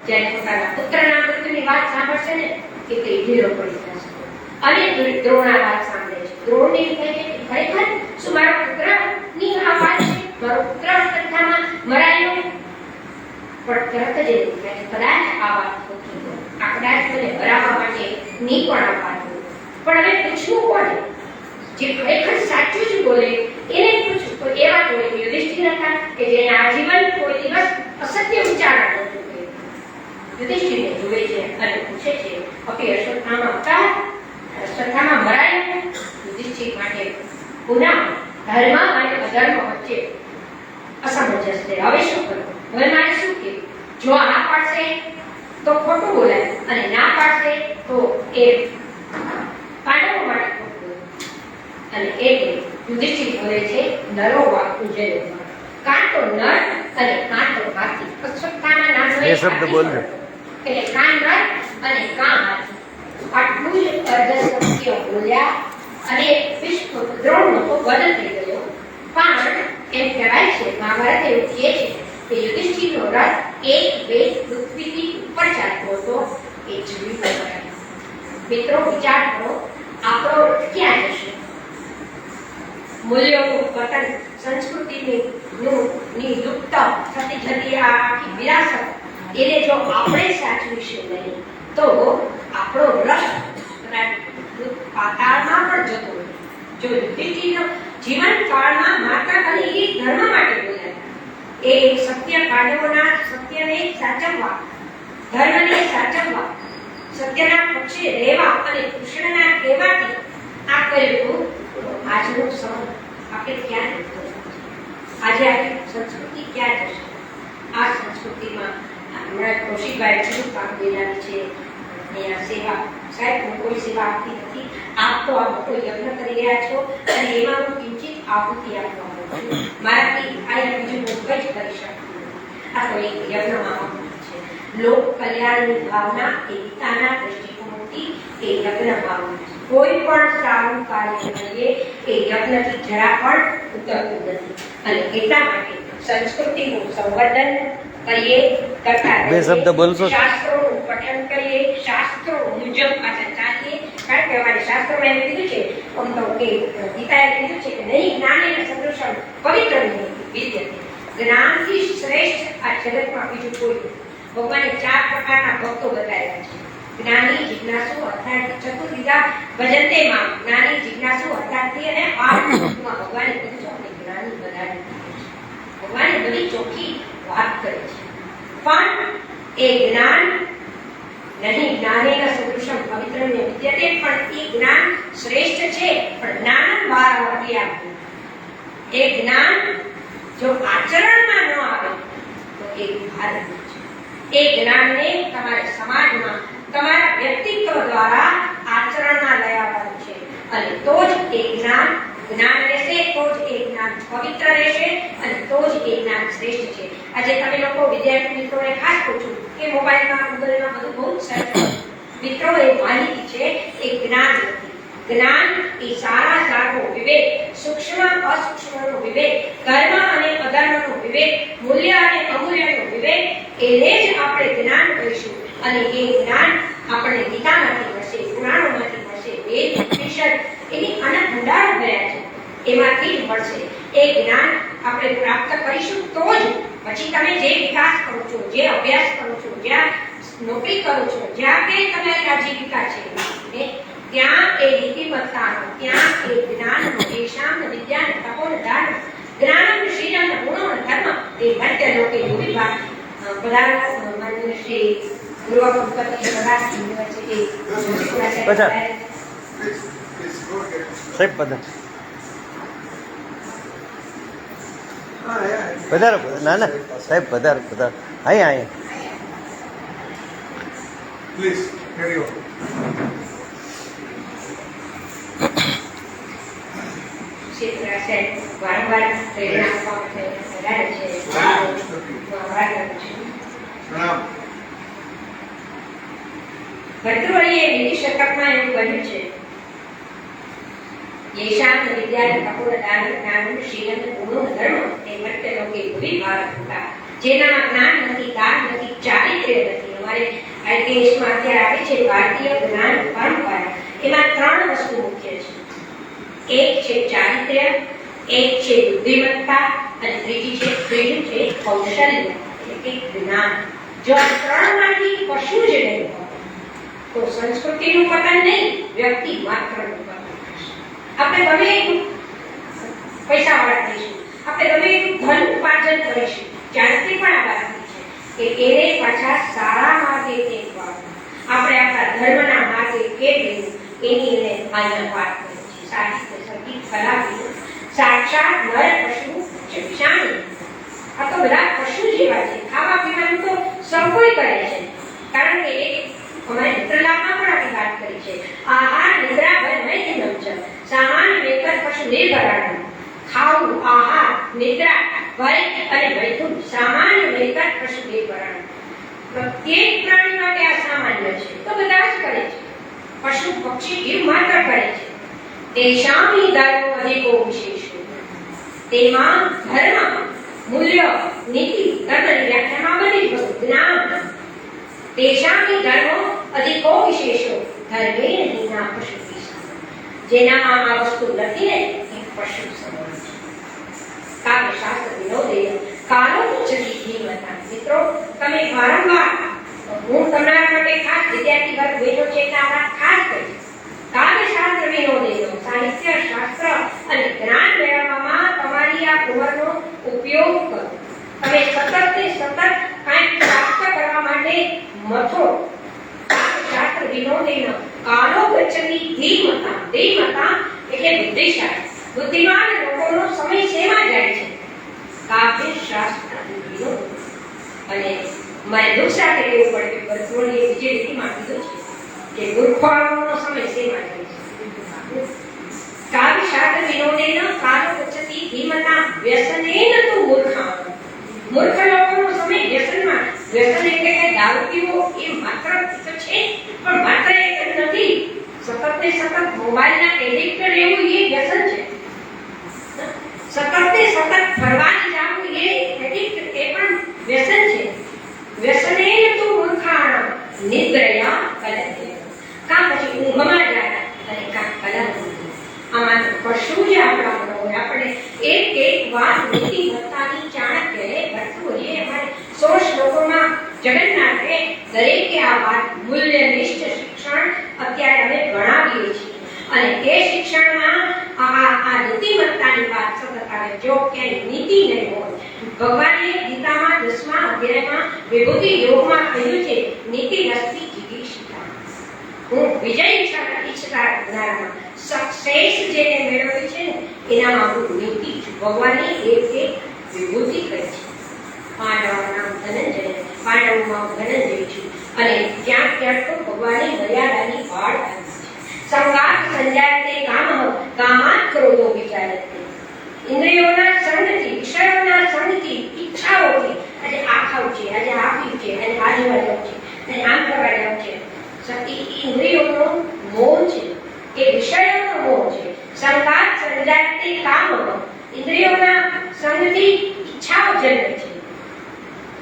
જ્યારે પોતાના પુત્રના મૃત્યુની વાત સાંભળશે ને કે તે ઢીલો પડી જશે. અને દ્રોણના વાત સાંભળે છે. દ્રોણની કહે છે ખરેખર શું મારો પુત્રની આ વાત છે? મારો પુત્ર કથામાં મરાયો. પણ તરત જ કદાચ આ વાત ખોટી હોય, આ કદાચ મને હરાવવા માટે નહીં પણ આ વાત હોય. પણ હવે પૂછવું પડે, જે ખરેખર સાચું જ બોલે એને પૂછવું. તો એવા કોઈ યુધિષ્ઠિર હતા કે જેને આજીવન કોઈ દિવસ અસત્ય વિચારણા નહોતું કર્યું. યુધિષ્ઠિરને જુએ છે અને પૂછે છે અપી અશ્વત્થામા હતા, અશ્વત્થામા મરાયો. યુધિષ્ઠિર માટે પુનઃ ધર્મ અને અધર્મ વચ્ચે અસમંજસ છે. હવે શું કરવું? હવે મારે શું કહેવું? જો આ પાડશે તો ખોટું બોલાય અને ના પાડશે તો એ પાંડવો માટે ખોટું બોલે. અને એટલે યુધિષ્ઠિર બોલે છે નરો વાકુ જયો, કાં તો નર અને કાં તો હાથી. અશ્વત્થામા નામનો એ શબ્દ બોલજો એટલે કાં નર અને કાં હાથી. આટલું જ અર્ધ સત્ય બોલ્યા અને દ્રોણનો તો વધ થઈ ગયો. પણ એમ કહેવાય છે, મહાભારત એવું કહે છે કે યુધિષ્ઠિરનો રથ એક બે પૃથ્વીથી ઉપર ચાલતો હતો એ જોયું કરાય. મિત્રો વિચાર કરો, આપણો રથ ક્યાં જશે? મૂલ્યોનું પતન, સંસ્કૃતિની લુપ્ત થતી જતી આ આખી વિરાસત, એને જો આપણે સાચવીશું નહીં તો આપણો રથ પાતાળમાં પણ જતો રહે. જો યુધિષ્ઠિરનો જીવનકાળમાં માત્ર અને એ ધર્મ માટે બોલ્યા, એ સત્ય પાંડવોના સત્યને સાચવવા, ધર્મને સાચવવા, સત્યના પક્ષે રહેવા અને કૃષ્ણના કહેવાથી આ કર્યું. આજનો સમય આપણે ક્યાં જતો? આજે આપણી સંસ્કૃતિ ક્યાં જશે? આ સંસ્કૃતિમાં હમણાં કૌશિકભાઈ શું કામ દેનારી છે અહીંયા સેવા. સાહેબ હું કોઈ સેવા આપતી નથી, આપ તો આ મોટો યજ્ઞ કરી રહ્યા છો અને એમાં હું કિંચિત આહુતિ આપવા માંગુ છું. મારાથી અહીંયા બીજું હું કંઈ જ કરી શકતી નથી. આ તો એક યજ્ઞમાં આહુતિ છે. લોક કલ્યાણની ભાવના એ ગીતાના દ્રષ્ટિકોણથી એ યજ્ઞમાં આહુતિ છે. કોઈ પણ સારું કાર્ય કરીએ એ યજ્ઞથી જરા પણ ઉતરતું નથી. અને એટલા માટે સંસ્કૃતિનું સંવર્ધન કરીએ, કરતા બે શબ્દ બોલશો. શાસ્ત્રોનું પઠન કરીએ, શાસ્ત્રો મુજબ પાછા ચાલીએ. કારણ કે અમારે શાસ્ત્રોમાં એમ કીધું છે, આમ તો કે ગીતાએ કીધું છે કે નહીં જ્ઞાનેન સદૃશમ પવિત્ર વિદ્યતે. જ્ઞાનથી શ્રેષ્ઠ આ જગતમાં બીજું કોઈ નથી. ભગવાને 4 પ્રકારના ભક્તો બતાવ્યા છે. જ્ઞાની, જિજ્ઞાસુ, અર્થાર્થી, ચતુર્વિધા ભજન્તે મામ. જ્ઞાની, જિજ્ઞાસુ, અર્થાર્થી અને પાર્થમાં ભગવાને કીધું છે આપણે જ્ઞાની બનાવી. ભગવાને બધી ચોખ્ખી વાત કરે છે. પણ એ જ્ઞાન નહીં જ્ઞાનેન સદૃશમ પવિત્રમ વિદ્યતે, પણ એ જ્ઞાન શ્રેષ્ઠ છે. પણ જ્ઞાન વારંવાર આપવું. એ જ્ઞાન જો આચરણમાં ન આવે તો એ ભારત છે. એ જ્ઞાનને તમારે સમાજમાં તમારા વ્યક્તિત્વ દ્વારા આચરણમાં લઈ આવવાનું છે. અને તો જ એ જ્ઞાન રહેશે, તો જ એ જ્ઞાન પવિત્ર રહેશે અને તો જ એ જ્ઞાન શ્રેષ્ઠ છે. આજે તમે લોકો વિદ્યાર્થી મિત્રોને ખાસ પૂછું કે મોબાઈલમાં ગૂગલમાં બધું બહુ સરસ મિત્રો, એ માહિતી છે, એ જ્ઞાન નથી. જ્ઞાન એ સારા સારો વિવેક, સૂક્ષ્મ અસૂક્ષ્મનો વિવેક, કર્મ અને અધર્મનો વિવેક, મૂલ્ય અને અમૂલ્યનો વિવેક, એને જ આપણે જ્ઞાન કહીશું. અને એ જ્ઞાન આપણે ગીતામાંથી મળશે, પુરાણોમાંથી મળશે, વેદ ઉપનિષદ એની અનંત ભંડારો ગયા છે, એમાંથી જ મળશે. એ જ્ઞાન આપણે પ્રાપ્ત કરીશું તો જ પછી તમે જે વિકાસ કરો છો, જે અભ્યાસ કરો છો, જ્યાં નોકરી કરો છો, જ્યાં કે તમારી આજીવિકા છે, ત્યાં એ નીતિમત્તાનો, ત્યાં એ જ્ઞાનનો, એ શામ વિદ્યાન તપોન દાન જ્ઞાનમ શ્રીરમ ગુણો ધર્મ એ મધ્ય લોકે વિભાગ પ્રધાન માનનીય શ્રી ગુરુ કુલપતિ પ્રધાન યુનિવર્સિટી સાહેબ પધારો. ના ના સાહેબ પધારો. અહીંયા પ્લીઝ કેરી ઓન. વારંવાર પ્રેરણા આપવા માટે વધારે છે. ભર્તૃહરિએ બીજી શતકમાં એવું કહ્યું છે, યેશામ વિદ્યા તપોન દાન જ્ઞાન શીલન ગુણો ધર્મ એ મત્ય લોકે ભૂરી ભારત હતા. જેનામાં જ્ઞાન નથી, દાન નથી, ચારિત્ર્ય નથી, અમારે આઈટીએસમાં અત્યારે આવે છે ભારતીય જ્ઞાન પરંપરા, એમાં 3 વસ્તુ મુખ્ય છે. એક છે ચારિત્ર્ય, એક છે બુદ્ધિમત્તા અને ત્રીજું છે કૌશલ્ય એટલે કે જ્ઞાન. જો આ 3 માંથી કશું જ નહીં હોય તો સંસ્કૃતિનું પતન નહીં, વ્યક્તિ માત્રનું પતન થશે. આપણે ગમે એટલું પૈસાવાળા થઈશું, આપણે ગમે એટલું ધન ઉપાર્જન કરીશું, જાણતી પણ આ વાત છે કે એને પાછા સારા માર્ગે ટેકવા, આપણે આપણા ધર્મના માર્ગે કેળવીને એની એને અહીંયા વાત કરી છે. સાહિત્ય, સંગીત, કલા, સાક્ષાત નર પશુ ચક્ષાણી. આ તો બધા પશુ જેવા છે. ખાવા પીવાનું તો સૌ કોઈ કરે છે, કારણ કે અમારે મિત્રલાભમાં પણ આપણી વાત કરી છે. આહાર નિદ્રા ભય મૈથુનમ છે સામાન્ય વેતન પશુ નિર્ભરાણું. ખાવું, આહાર, નિદ્રા, ભય અને મૈથુન સામાન્ય વેતન પશુ નિર્ભરાણું. પ્રત્યેક પ્રાણી માટે આ સામાન્ય છે, તો બધા જ કરે છે. પશુ પક્ષી જીવ માત્ર કરે છે. તેષામી ધર્મો અધિકો વિશેષો. તેમાં ધર્મ, મૂલ્ય, નીતિ, ધર્મની વ્યાખ્યામાં બધી જ જ્ઞાન. તેષામી ધર્મો અધિકો વિશેષો ધર્મે હીના પશુ વિશેષ. જેનામાં આ વસ્તુ નથી ને એ પશુ સમાન છે. કાવ્ય શાસ્ત્ર વિનોદે કાલો ઉચ્ચતી ધીમતા. મિત્રો, તમે વારંવાર, હું તમારા માટે ખાસ વિદ્યાર્થી વર્ગ બેઠો છે એટલે આ વાત ખાસ કરી. કાવ્ય શાસ્ત્ર વિનોદે સાહિત્ય, શાસ્ત્ર અને જ્ઞાન મેળવવામાં તમારી આ ઉંમરનો ઉપયોગ કરો. તમે સતત કાંઈક પ્રાપ્ત કરવા માટે મથો. શાસ્ત્ર વિનોદેનો કાલો ગચ્છતિ ધીમતા. ધીમતા એટલે બુદ્ધિશાળી. બુદ્ધિમાન લોકોનો સમય શેમાં જાય છે? કાવ્ય શાસ્ત્ર વિનોદ. અને મારે દુઃખ સાથે કહેવું પડે કે ભરતોની બીજી રીતિમાં કીધું છે કે મૂર્ખાઓનો સમય શેમાં જાય છે? કાવ્ય શાસ્ત્ર વિનોદેન કાલો ગચ્છતિ ધીમતા વ્યસનેન તુ મૂર્ખા. મૂર્ખ લોકોનો સમય વ્યસનમાં. વ્યસન એટલે કે દારૂ પીવો એ માત્ર તો છે, પણ માત્ર એક જ નથી. સતત ને સતત મોબાઈલના એડિક્ટ રહેવું એ વ્યસન છે. સતત ને સતત ફરવાની જાવું એ એડિક્ટ, એ પણ વ્યસન છે. વ્યસનેન તુ મૂર્ખાણ નિદ્રયા કલતે. કાં પછી ઊંઘમાં જાય અને કાં કલતે. આમાં કશું જ આપણા હોય. આપણે એક વાત નીતિમત્તાની ચાણક્યએ ભરતોએ અમારે 100 શ્લોકોમાં જગન્નાથે દરેકે આ વાત મૂલ્યનિષ્ઠ શિક્ષણ અત્યારે અમે ભણાવીએ છીએ. અને એ શિક્ષણમાં આ નીતિમત્તાની વાત સતત આવે. જો ક્યાંય નીતિ નહીં હોય, ભગવાને ગીતામાં 10મા અધ્યાયમાં વિભૂતિ યોગમાં કહ્યું છે નીતિ નસ્તિ જિગીષિતા. હું વિજય ઈચ્છતા જ્ઞાનમાં સક્સેસ જેને મેળવી છે ને એનામાં હું નીતિ છું. ભગવાને એક વિભૂતિ કરી છે. પાંડવોનું નામ ધનંજય, પાંડવોમાં હું ધનંજય છું. અને ક્યાંક ક્યાંક તો ભગવાને મર્યાદાની વાડ આવી છે. સંગાત સંજાયતે કામ કામાત ક્રોધો વિચારતે. ઇન્દ્રિયોના સંગથી, વિષયોના સંગથી, ઈચ્છાઓથી, આજે આ ખાવું છે, આજે આ પીવું છે, આજે આ જોવા જવું છે, અને આમ કરવા જવું છે. ઇન્દ્રિયોનો મોહ છે, એ વિષયોનો મોહ છે. સંગાત સંજાયતે કામ, ઇન્દ્રિયોના સંગથી ઈચ્છાઓ જન્મે છે.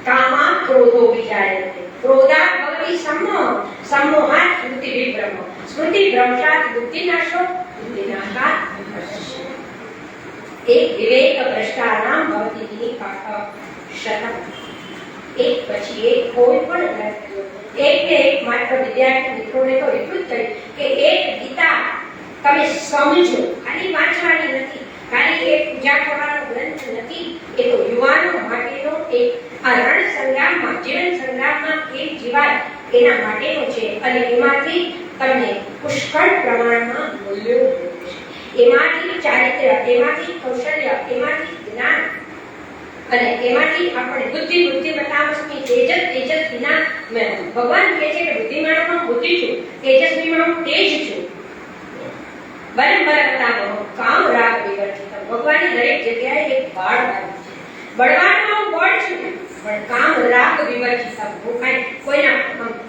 કામાત ક્રોધો વિચારતે. ક્રોધાત ભવતિ સમોહ, સમોહાત સ્મૃતિ વિભ્રમ. સ્મૃતિ ભ્રંશાત બુદ્ધિનાશો, બુદ્ધિનાશાત ભ્રષ્ટ. એક વિવેક ભ્રષ્ટાનામ ભવતિ શતમ. એક પછી એક કોઈ પણ ગ્રંથ, એક ને એક માત્ર વિદ્યાર્થી મિત્રોને તો એટલું જ કહ્યું કે એક ગીતા તમે સમજો. ખાલી વાંચવાની નથી, ખાલી એક પૂજા કરવાનો ગ્રંથ નથી. એ તો યુવાનો માટેનો એક આ રણ સંગ્રામમાં, જીવન સંગ્રામમાં કેમ જીવાય એના માટેનો છે. અને એમાંથી તમને પુષ્કળ પ્રમાણમાં મૂલ્યો મળશે. એમાંથી ચારિત્ર્ય, એમાંથી કૌશલ્ય, એમાંથી જ્ઞાન અને એમાંથી આપણે બુદ્ધિમત્તાની તેજસ વિના ભગવાન કહે છે કે બુદ્ધિમાનોમાં બુદ્ધિ છું, તેજસ્વીમાં હું તેજ છું. બલબલતા કામ રાગ વિવર્જિત. ભગવાનની દરેક જગ્યાએ એક બાળ બાંધી છે. બળવાનમાં હું બળ છું, પણ કામ રાગ વિવર્જિત. હું કાંઈ કોઈના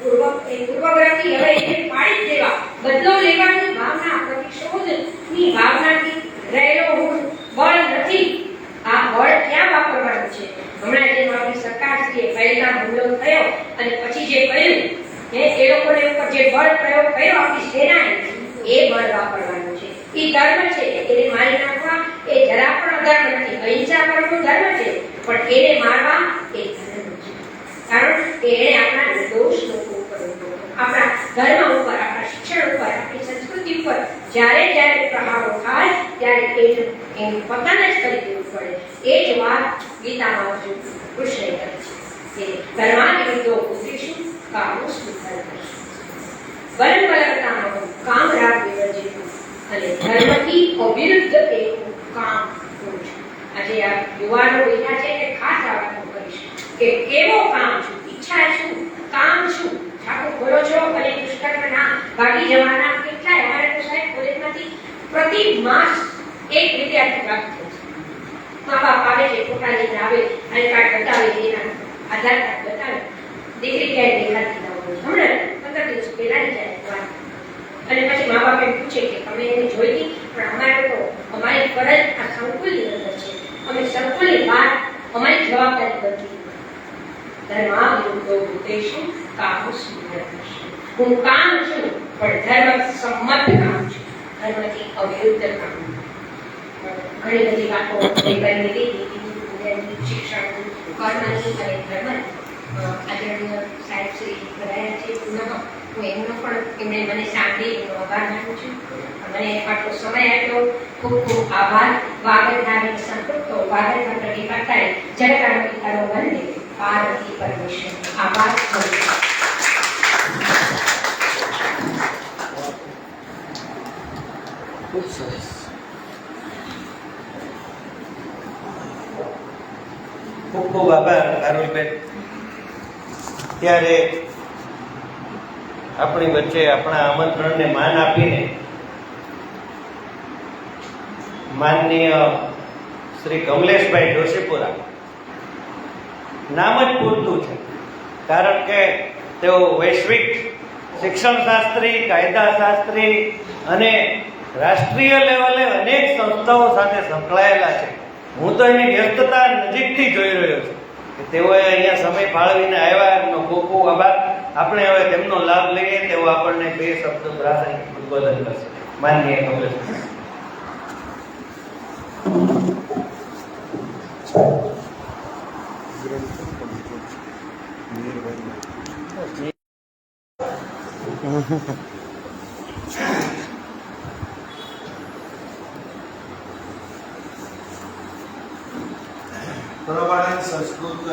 પૂર્વગ્રહથી હવે એને પાડી જ દેવા, બદલો લેવાની ભાવના, પ્રતિશોધની ભાવનાથી રહેલો હું બળ નથી. આ બળ ક્યાં વાપરવાનું છે? હમણાં જેમ આપણી સરકારશ્રીએ પહેલા હુમલો થયો અને પછી જે જે કર્યું એ લોકોને ઉપર જે બળ પ્રયોગ કર્યો આપણી સેનાએ એ બળ વાપરવાનું છે. એ ધર્મ છે, એને મારી નાખવા એ જરા પણ અધર્મ નથી. અહિંસા કરવું ધર્મ છે, પણ એને મારવા એ ધર્મ છે. કારણ કે એને આપણા નિર્દોષ લોકો ઉપર, આપણા ધર્મ ઉપર, આપણા શિક્ષણ ઉપર, આપણી સંસ્કૃતિ ઉપર જ્યારે પ્રહારો થાય ત્યારે એને પોતાને જ કરી દેવું પડે. એ જ વાત ગીતામાં અર્જુન કૃષ્ણે કરી છે કે ધર્માનિવૃત્તો ઉદ્દેશુ કામોસ્તુ ધર્મસ્તુ બલં બલવતામહં કામરાગ વિવર્જિતઃ અને ધર્મથી અવિરુદ્ધ એક કામ કરું છું. આજે આ યુવાનો બેઠા છે કે ખાસ આ વાત હું કરીશ કે કેવો કામ છું, ઈચ્છા શું, કામ શું. ઠાકોર બોલો છો અને પુષ્કરના ભાગી જવાના કેટલાય અમારે તો સાહેબ કોલેજમાંથી પ્રતિ માસ એક વિદ્યાર્થી પ્રાપ્ત થાય છે. મા બાપ આવે છે, ફોટા લઈને આવે, આઈ કાર્ડ બતાવે, એના આધાર કાર્ડ બતાવે, દીકરી ક્યાંય દેખાતી ના હોય. હમણાં 15 દિવસ પહેલાની જાય વાત. અને પછી મા બાપ એમ પૂછે કે તમે એને જોઈ હતી, પણ અમારે તો અમારી ફરજ આ સંકુલની અંદર છે, અમે સંકુલની બહાર અમારી જવાબદારી બનતી. ધર્માવિરુદ્ધો ઉદ્દેશુ કામોસ્તુ ધર્મસ્તુ. હું કામ છું પણ ધર્મ સંમત કામ છું, ધર્મથી અવિરુદ્ધ કામ. ઘણી બધી વાતો કરી લીધી, શિક્ષણ, કર્મની અને ધર્મની. આદરણીય સાહેબ શ્રી કરાયા છે પુનઃ હું એમનો પણ એમણે મને સાંભળી એનો આભાર માનું છું. મને આટલો સમય આપ્યો, ખૂબ ખૂબ આભાર. વાગડધારી સંતૃપ્તો વાગડના પ્રતિપાતાએ જનકારણી કરો વંદે પાર્વતી પરમેશ્વર. આભાર. ખૂબ સરસ. ખૂબ ખૂબ આભાર કારુલબેન. ત્યારે આપણી વચ્ચે આપણા આમંત્રણને માન આપીને માનનીય શ્રી કમલેશભાઈ જોશીપુરા, નામ જ પૂરતું છે, કારણ કે તેઓ વૈશ્વિક શિક્ષણ શાસ્ત્રી, કાયદા શાસ્ત્રી અને રાષ્ટ્રીય લેવલે અનેક સંસ્થાઓ સાથે સંકળાયેલા છે. હું તો એની વ્યસ્તતા નજીકથી જોઈ રહ્યો છું કે તેઓએ અહીંયા સમય ફાળવીને આવ્યા. એમનો ખૂબ ખૂબ આભાર. આપણે હવે તેમનો લાભ લઈએ. તેઓ આપણને 2 શબ્દો પ્રાસંગિક ઉદ્બોધન કરશે. માનનીય કમલેશભાઈ. પ્રમાણે સંસ્કૃત